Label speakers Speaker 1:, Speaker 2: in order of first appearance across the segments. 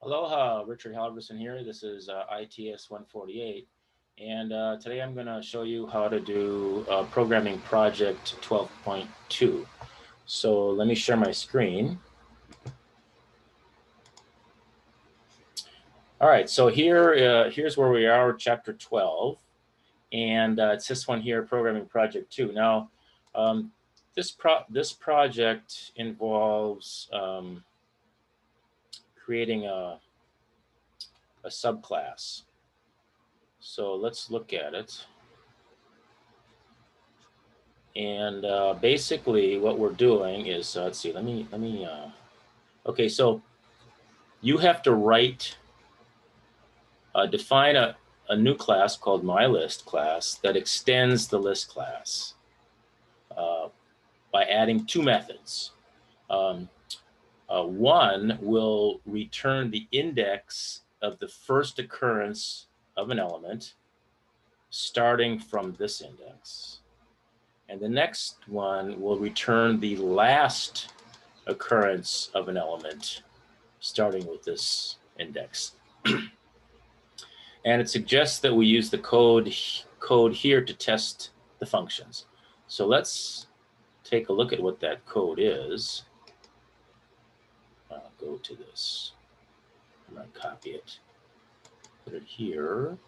Speaker 1: Aloha, Richard Halverson here. This is ITS148, and today I'm going to show you how to do programming project 12.2. So let me share my screen. All right, so here's where we are, chapter 12, and it's this one here, programming project 2. Now, this project involves creating a subclass. So let's look at it. And basically what we're doing is, let's see, okay, so you have to define a new class called MyList class that extends the list class by adding two methods. One will return the index of the first occurrence of an element starting from this index. And the next one will return the last occurrence of an element starting with this index. And it suggests that we use the code here to test the functions. So let's take a look at what that code is. I'll go to this. I'm going to copy it, put it here.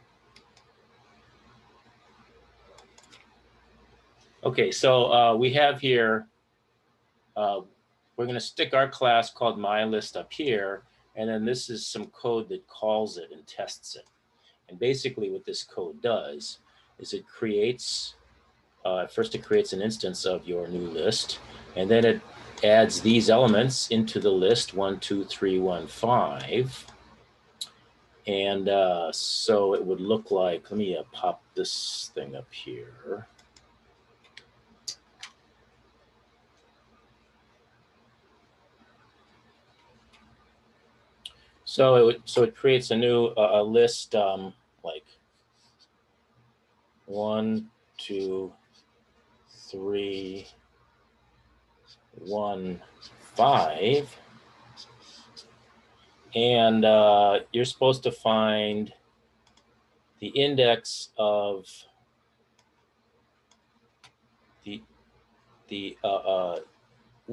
Speaker 1: Okay, so we have here, we're going to stick our class called MyList up here, and then this is some code that calls it and tests it. And basically what this code does is it creates, first it creates an instance of your new list, and then it adds these elements into the list 1, 2, 3, 1, 5. And so it would look like, let me pop this thing up here. So it creates a new list like 1, 2, 3, 1, 5, and you're supposed to find the index of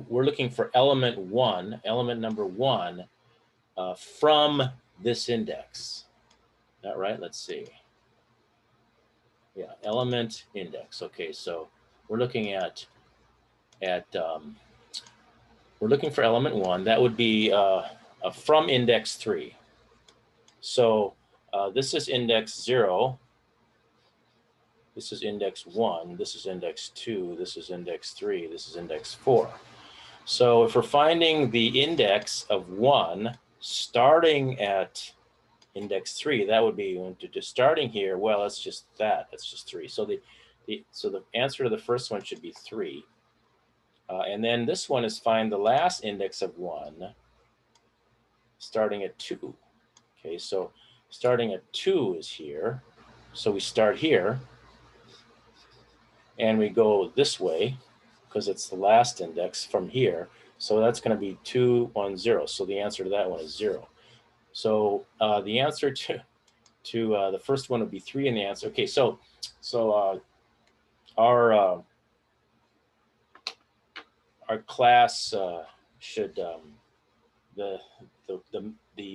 Speaker 1: we're looking for element number 1. From this index. All right, let's see. Yeah, element index. Okay, so we're looking we're looking for element 1. That would be from index 3. So this is index 0. This is index 1. This is index 2. This is index 3. This is index 4. So if we're finding the index of 1 starting at index 3, that would be just starting here. Well, it's just that. It's just 3. So the answer to the first one should be 3. And then this one is find the last index of 1 starting at 2. Okay, so starting at 2 is here. So we start here and we go this way because it's the last index from here. So that's going to be 2, 1, 0. So the answer to that one is 0. So the answer to the first one would be 3 in the answer. Okay, so our class should the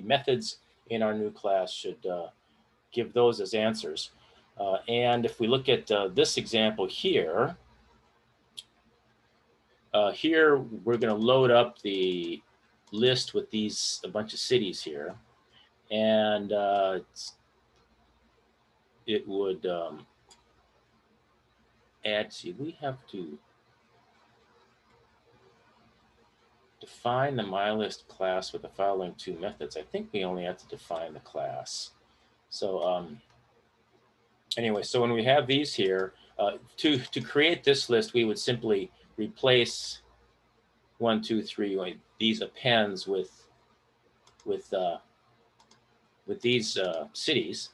Speaker 1: methods in our new class should give those as answers. And if we look at this example here, here we're going to load up the list with a bunch of cities here, and it would add. See, we have to define the MyList class with the following two methods. I think we only have to define the class. So anyway, so when we have these here, to create this list, we would simply replace 1, 2, 3 these appends with these cities,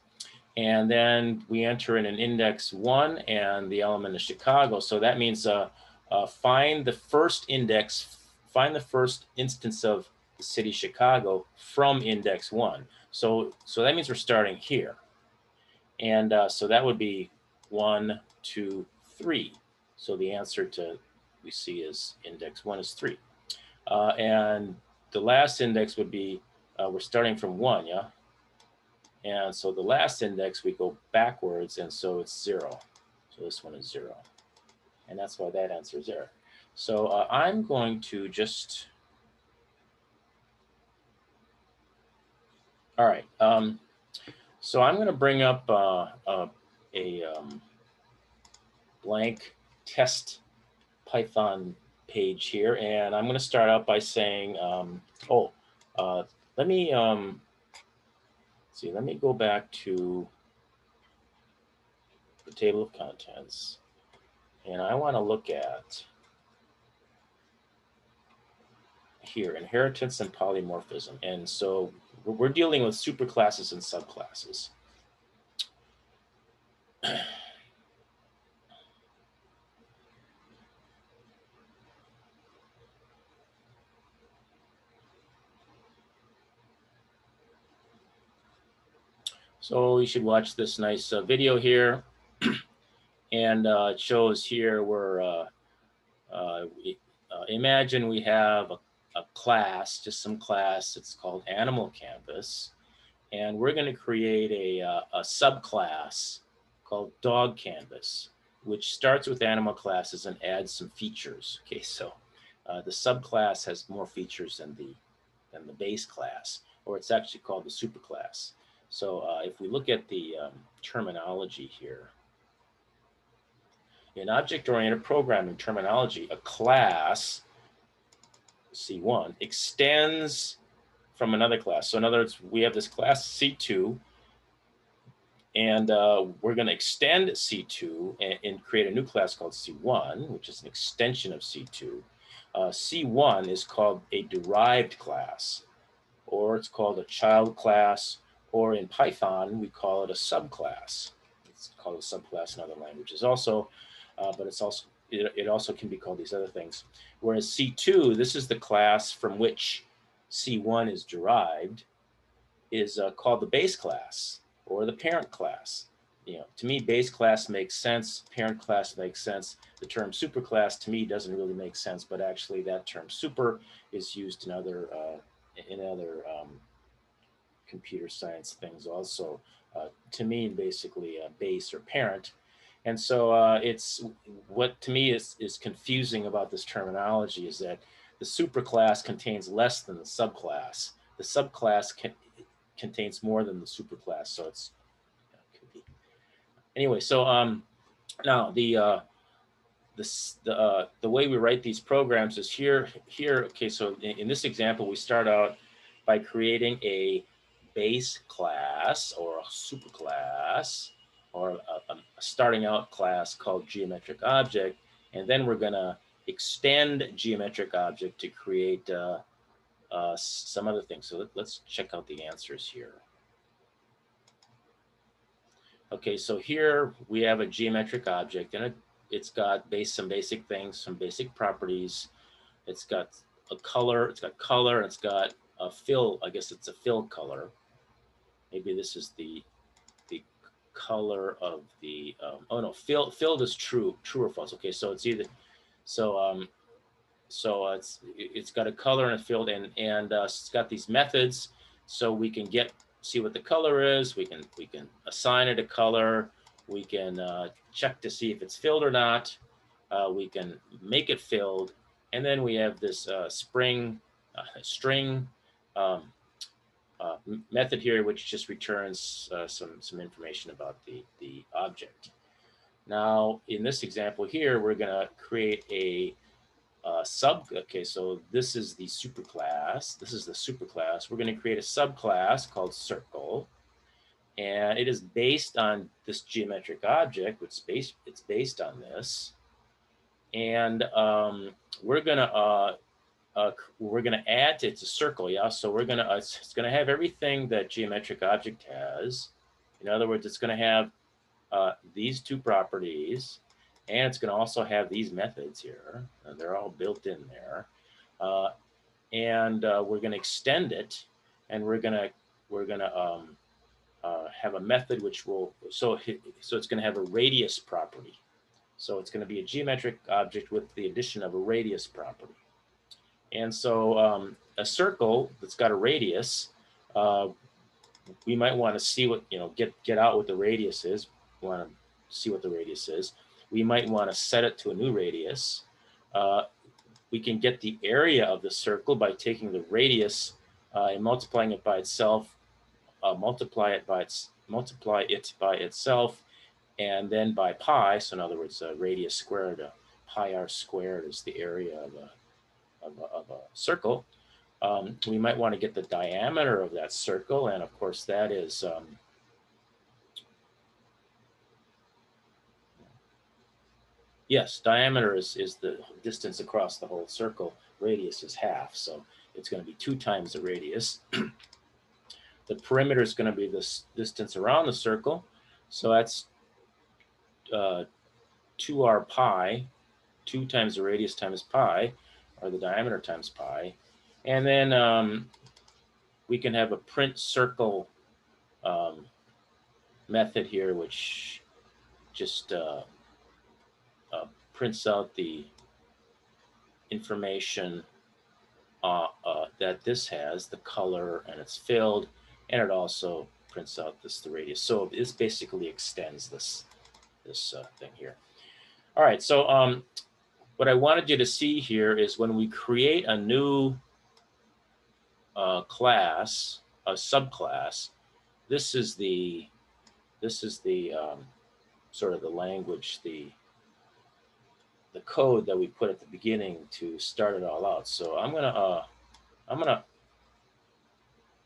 Speaker 1: and then we enter in an index 1 and the element is Chicago. So that means find the first index, find the first instance of the city Chicago from index 1. So that means we're starting here. And so that would be 1, 2, 3. So the answer to we see is index 1 is 3. And the last index would be, we're starting from 1, yeah? And so the last index, we go backwards, and so it's 0. So this one is 0. And that's why that answer is there. So I'm going to just, all right. So I'm going to bring up a blank test Python page here, and I'm going to start out by saying, let me see. Let me go back to the table of contents, and I want to look at here inheritance and polymorphism. And so we're dealing with superclasses and subclasses. So you should watch this nice video here. And it shows here where imagine we have a class, just some class. It's called Animal Canvas. And we're going to create a subclass called Dog Canvas, which starts with animal classes and adds some features. Okay, so the subclass has more features than the base class, or it's actually called the superclass. So if we look at the terminology here, in object-oriented programming terminology, a class, C1, extends from another class. So in other words, we have this class C2, and we're going to extend C2 and create a new class called C1, which is an extension of C2. C1 is called a derived class, or it's called a child class, or in Python, we call it a subclass. It's called a subclass in other languages also, but it's also it also can be called these other things. Whereas C2, this is the class from which C1 is derived, is called the base class or the parent class. You know, to me, base class makes sense. Parent class makes sense. The term superclass to me doesn't really make sense, but actually that term super is used in other computer science things also to mean basically base or parent. And so it's what to me is confusing about this terminology is that the superclass contains less than the subclass. The subclass contains more than the superclass, so it's could be. Anyway. So now the way we write these programs is here. Okay, so in this example, we start out by creating a base class or a superclass or a starting out class called geometric object, and then we're going to extend geometric object to create some other things. So let's check out the answers here. Okay, so here we have a geometric object, and it's got some basic things, some basic properties. It's got a color, and it's got a fill. I guess it's a fill color. Maybe this is the color of the oh no, filled is true or false. Okay, so it's either it's got a color and a field, and it's got these methods, so we can see what the color is. We can assign it a color. We can check to see if it's filled or not. We can make it filled, and then we have this string method here, which just returns some information about the object. Now, in this example here, we're going to create a okay, so this is the superclass. This is the superclass. We're going to create a subclass called circle, and it is based on this geometric object, which it's based on this, and we're going to add it's a circle, yeah. So we're going to it's going to have everything that geometric object has. In other words, it's going to have these two properties. And it's going to also have these methods here. They're all built in there. and we're going to extend it, and we're gonna have a method which will so it's going to have a radius property. So it's going to be a geometric object with the addition of a radius property. And so a circle that's got a radius, we might want to see what, get out what the radius is. We want to see what the radius is. We might want to set it to a new radius. We can get the area of the circle by taking the radius and multiplying it by itself, multiply it by itself, and then by pi. So in other words, radius squared, pi r squared is the area of a circle. We might want to get the diameter of that circle, and of course that is yes, diameter is the distance across the whole circle. Radius is half, so it's going to be 2 times the radius. The perimeter is going to be this distance around the circle, so that's 2r pi, 2 times the radius times pi, or the diameter times pi. And then we can have a print circle method here, which just prints out the information that this has, the color, and it's filled, and it also prints out the radius. So this basically extends this thing here. All right, so what I wanted you to see here is when we create a new class, a subclass, this is the sort of the language, the code that we put at the beginning to start it all out. So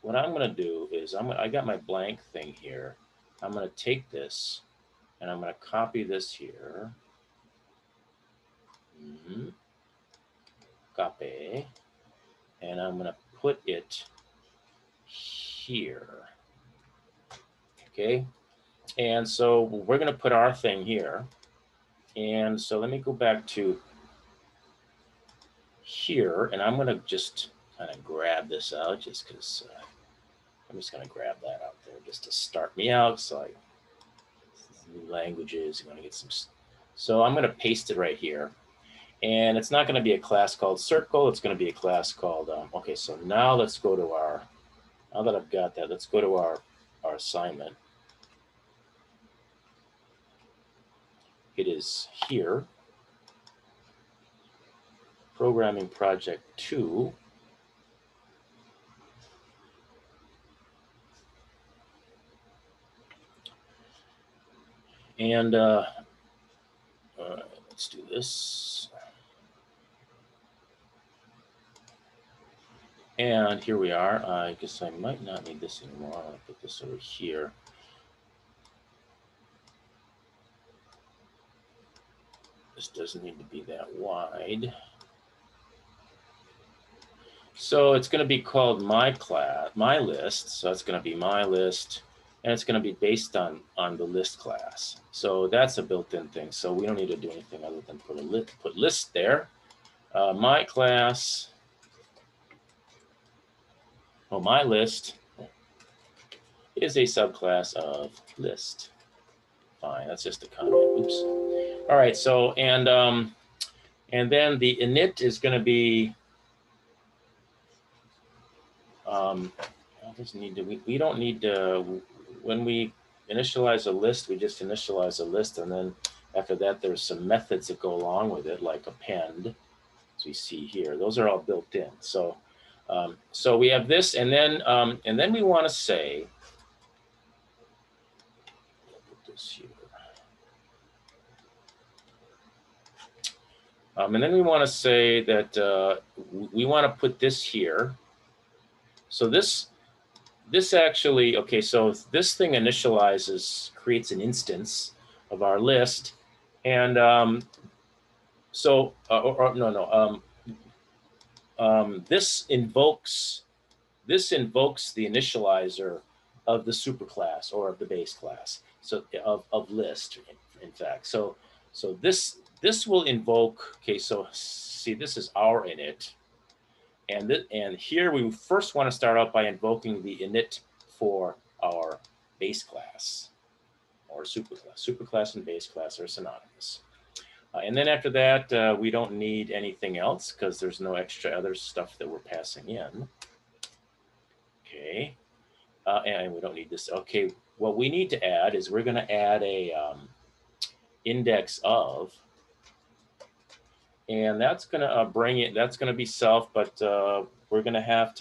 Speaker 1: what I'm gonna do is I got my blank thing here. I'm gonna take this and I'm gonna copy this here. Copy, and I'm gonna put it here. Okay, and so we're gonna put our thing here. And so let me go back to here, and I'm gonna just kind of grab this out just because I'm just gonna grab that out there just to start me out. So new languages, I'm gonna get some. So I'm gonna paste it right here. And it's not going to be a class called circle. It's going to be a class called, okay, so now let's go to our, now that I've got that, let's go to our assignment. It is here, Programming Project 2. And let's do this. And here we are. I guess I might not need this anymore. I'm going to put this over here. This doesn't need to be that wide. So it's going to be called MyList. So it's going to be MyList, and it's going to be based on the list class. So that's a built-in thing. So we don't need to do anything other than put list there. My class. Well, MyList is a subclass of list. Fine, that's just a comment. Oops. All right. So and then the init is going to be. Doesn't need to. We don't need to. When we initialize a list, we just initialize a list, and then after that, there's some methods that go along with it, like append, as we see here. Those are all built in. So. So we have this, and then we want to say, put this here, and then we want to say that we want to put this here. So this actually, okay, so this thing initializes, creates an instance of our list, and this invokes the initializer of the superclass or of the base class, so of list, in fact. So this will invoke. Okay, so see, this is our init, And here we first want to start out by invoking the init for our base class or superclass. Superclass and base class are synonymous. And then after that, we don't need anything else because there's no extra other stuff that we're passing in. Okay, and we don't need this. Okay, what we need to add is we're going to add a index of, and that's going to bring it. That's going to be self, but we're going to have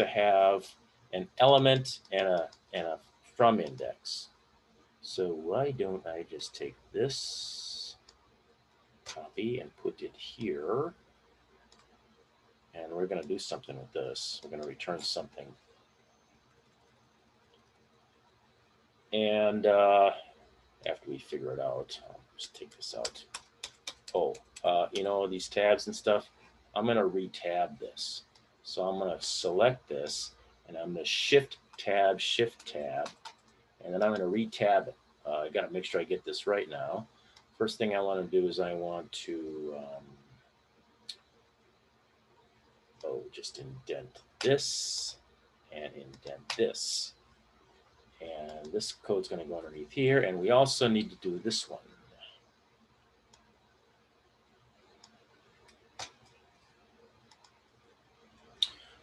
Speaker 1: an element and a from index. So why don't I just take this, copy, and put it here? And we're going to do something with this. We're going to return something. And after we figure it out, I'll just take this out. Oh, you know, these tabs and stuff, I'm going to re-tab this. So I'm going to select this, and I'm going to shift tab, and then I'm going to re-tab it. I got to make sure I get this right now. First thing I want to do is I want to just indent this and indent this. And this code's going to go underneath here. And we also need to do this one.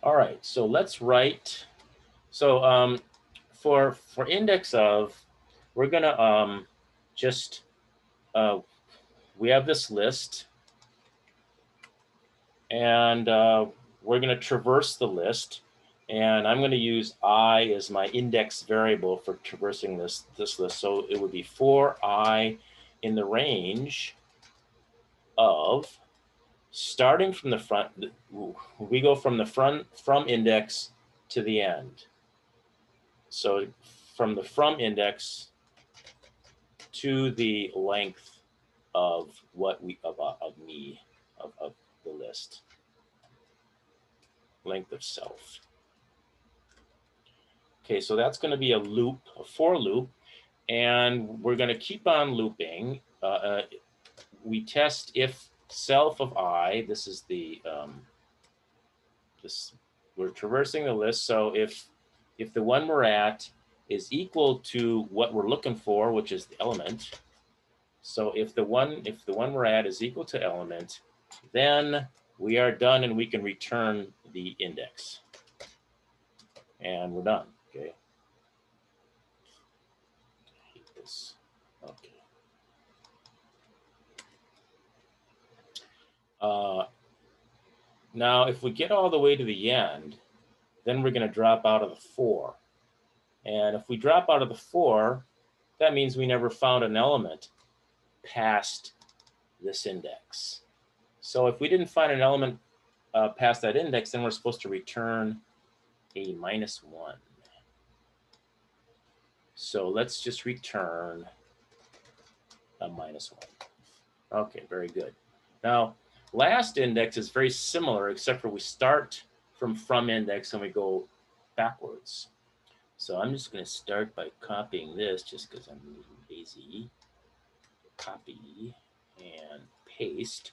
Speaker 1: All right, so let's write. So for index of, we're going to just, we have this list. And we're going to traverse the list. And I'm going to use I as my index variable for traversing this list. So it would be for I in the range of, starting from the front, we go from the from index to the end. So from the from index to the length of what we of the list, length of self. Okay, so that's going to be a loop, a for loop, and we're going to keep on looping. We test if self of I, this is the, we're traversing the list. So if the one we're at is equal to what we're looking for, which is the element. So if the one we're at is equal to element, then we are done and we can return the index. And we're done. Okay. I hate this. Okay. Now, if we get all the way to the end, then we're going to drop out of the for. And if we drop out of the for, that means we never found an element past this index. So if we didn't find an element past that index, then we're supposed to return a -1. So let's just return a -1. Okay, very good. Now, last index is very similar, except for we start from index and we go backwards. So I'm just going to start by copying this just because I'm lazy. Copy and paste.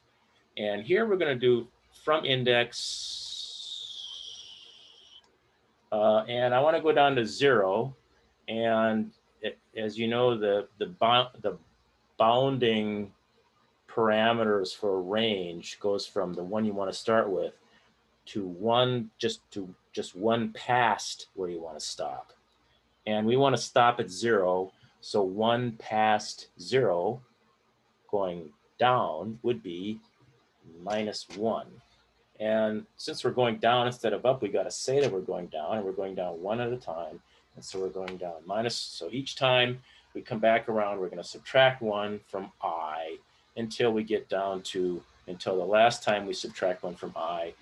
Speaker 1: And here we're going to do from index. And I want to go down to 0. And as you know, the bounding parameters for a range goes from the one you want to start with to one, just one past where you want to stop. And we want to stop at 0. So 1 past 0 going down would be -1. And since we're going down instead of up, we got to say that we're going down, and we're going down one at a time. And so we're going down minus. So each time we come back around, we're going to subtract 1 from I until we get down to, until the last time we subtract 1 from I,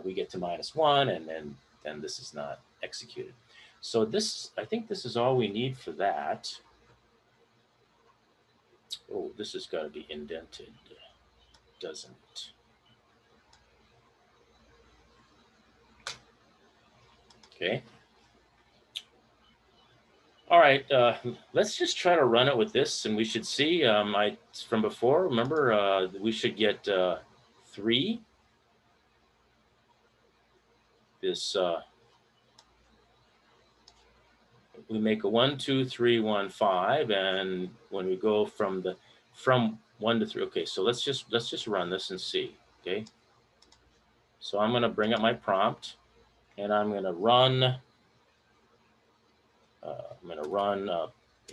Speaker 1: we get to -1, and then this is not executed. So this, I think this is all we need for that. Oh, this has got to be indented, doesn't it? Okay. All right, let's just try to run it with this, and we should see, from before, remember, we should get 3. this, we make a 1, 2, 3, 1, 5, and when we go from 1 to 3, okay, so let's just run this and see, okay? So I'm gonna bring up my prompt, and I'm gonna run,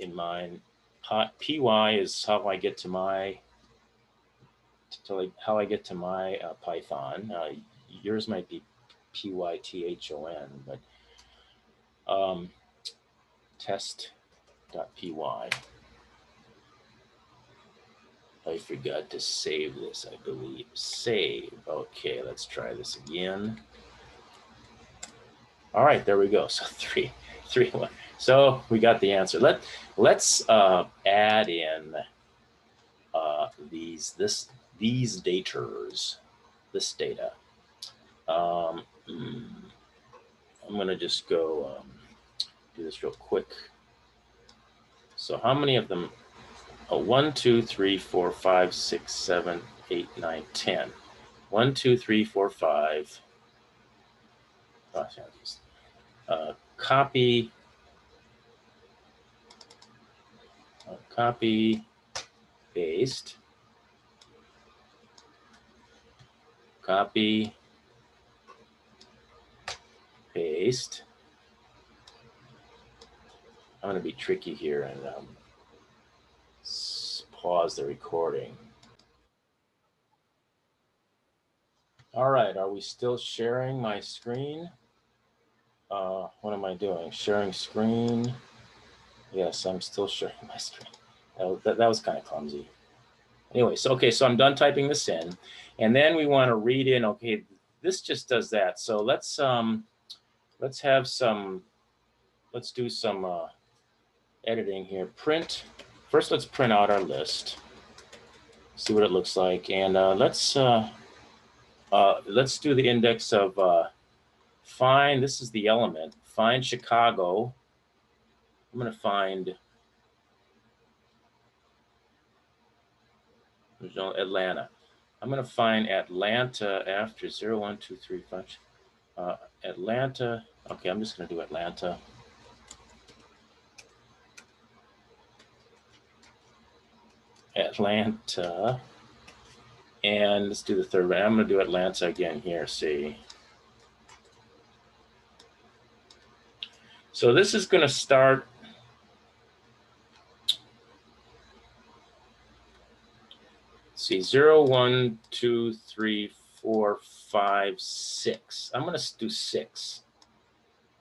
Speaker 1: in mine, py is how I get to my, Python. Yours might be python, but test.py. I forgot to save this, I believe. Save. Okay, let's try this again. All right, there we go. So 3, 1. So we got the answer. Let's add in these daters, this data. I'm gonna just go do this real quick. So how many of them? 1, 2, 3, 4, 5, 6, 7, 8, 9, 10. 1, 2, 3, 4, 5. Copy, paste, copy, paste. I'm going to be tricky here and pause the recording. All right, are we still sharing my screen? What am I doing? Sharing screen. Yes, I'm still sharing my screen. That was kind of clumsy. Anyway, so okay, so I'm done typing this in, and then we want to read in. Okay, this just does that. So let's do some editing here. Print. First, let's print out our list. See what it looks like, and let's do the index of find. This is the element. Find Chicago. I'm going to find Atlanta. I'm going to find Atlanta after 0, 1, 2, 3, 5. Atlanta. Okay, I'm just going to do Atlanta. Atlanta. And let's do the third one. I'm going to do Atlanta again here. See. So this is going to start. See, 0, 1, 2, 3, 4, 5, 6. I'm going to do 6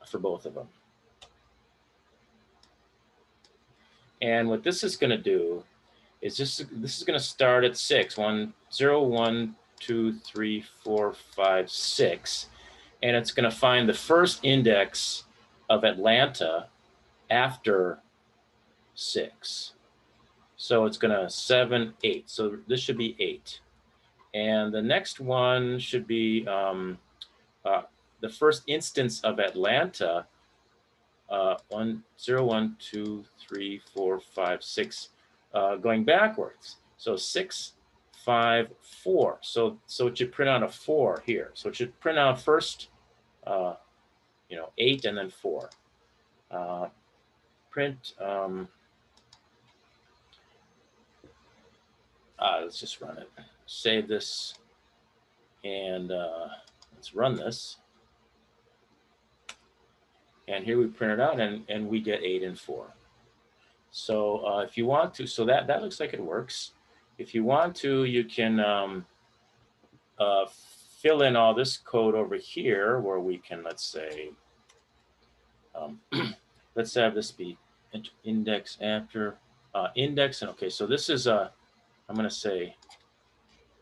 Speaker 1: for both of them. And what this is going to do is this is going to start at 6. 0, 1, 2, 3, 4, 5, 6. And it's going to find the first index of Atlanta after 6. So it's going to 7, 8. So this should be 8. And the next one should be the first instance of Atlanta, 0, 1, 2, 3, 4, 5, 6, going backwards. So 6, 5, 4. So it should print out a 4 here. So it should print out first, 8 and then 4. Print. Let's just run it. Save this, and let's run this. And here we print it out, and we get 8 and 4. So if you want to, so that looks like it works. If you want to, you can fill in all this code over here, where we can, let's say, let's have this be index after index. And okay, so this is I'm going to say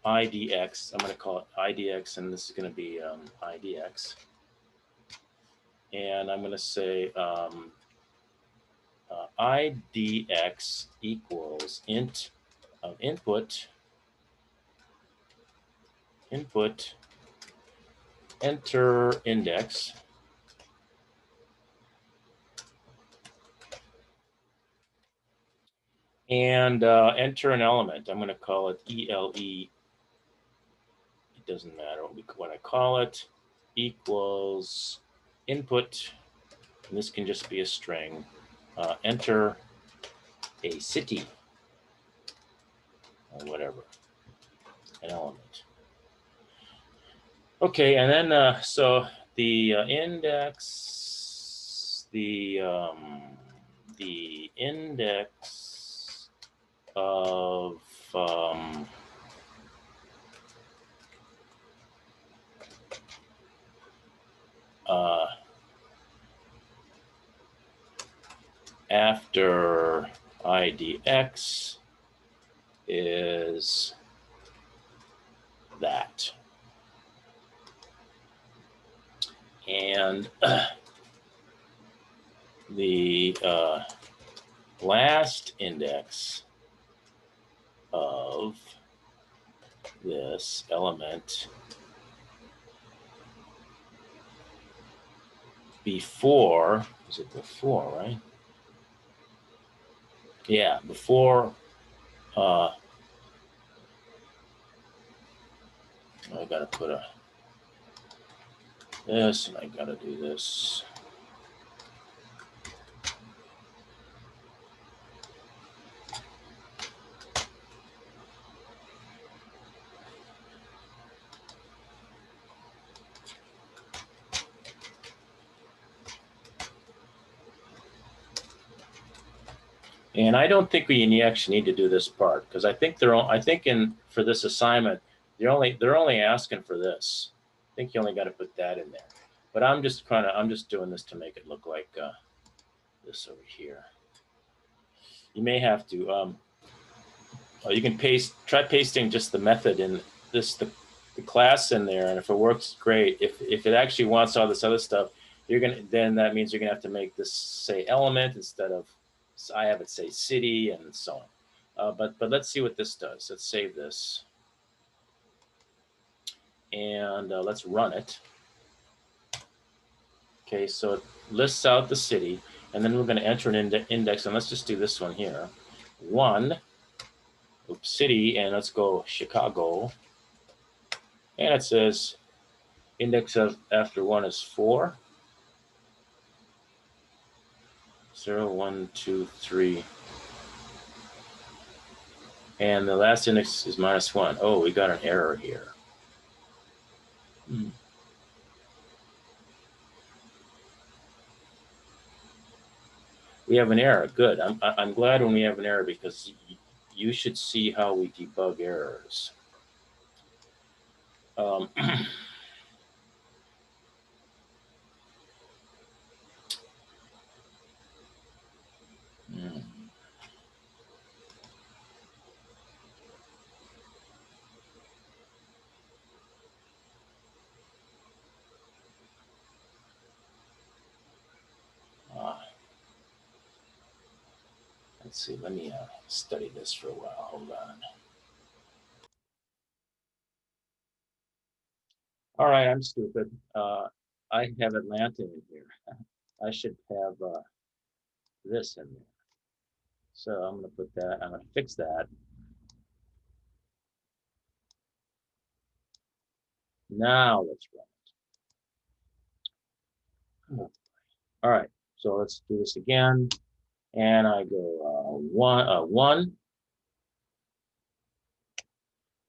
Speaker 1: IDX. I'm going to call it IDX, and this is going to be IDX. And I'm going to say IDX equals int of input enter index, and enter an element. I'm going to call it ELE. It doesn't matter what I call it. equals input, and this can just be a string, enter a city or whatever, an element. Okay, and then so the index, the index of after IDX is that. And the last index of this element before, is it before, right? Yeah, before I gotta put a this, and I gotta do this. And I don't think we actually need to do this part, because I think for this assignment they're only asking for this. I think you only got to put that in there. But I'm just doing this to make it look like this over here. You may have to you can try pasting just the method in this the class in there, and if it works, great. If it actually wants all this other stuff, then that means you're gonna have to make this say element instead of, I have it say city and so on. But let's see what this does. Let's save this and let's run it. Okay, so it lists out the city, and then we're going to enter an index, and let's just do this one here. City, and let's go Chicago. And it says index after 1 is 4. 0, 1, 2, 3. And the last index is -1. Oh, we got an error here. We have an error. Good. I'm glad when we have an error, because you should see how we debug errors. Let's see. Let me study this for a while. Hold on. All right, I'm stupid. I have Atlanta in here. I should have this in there. So I'm going to put that. I'm going to fix that. Now let's run it. All right, so let's do this again. And I go 1,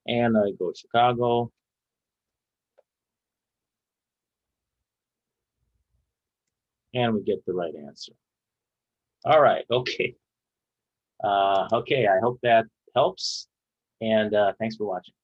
Speaker 1: and I go Chicago. And we get the right answer. All right, okay. Okay, I hope that helps. And thanks for watching.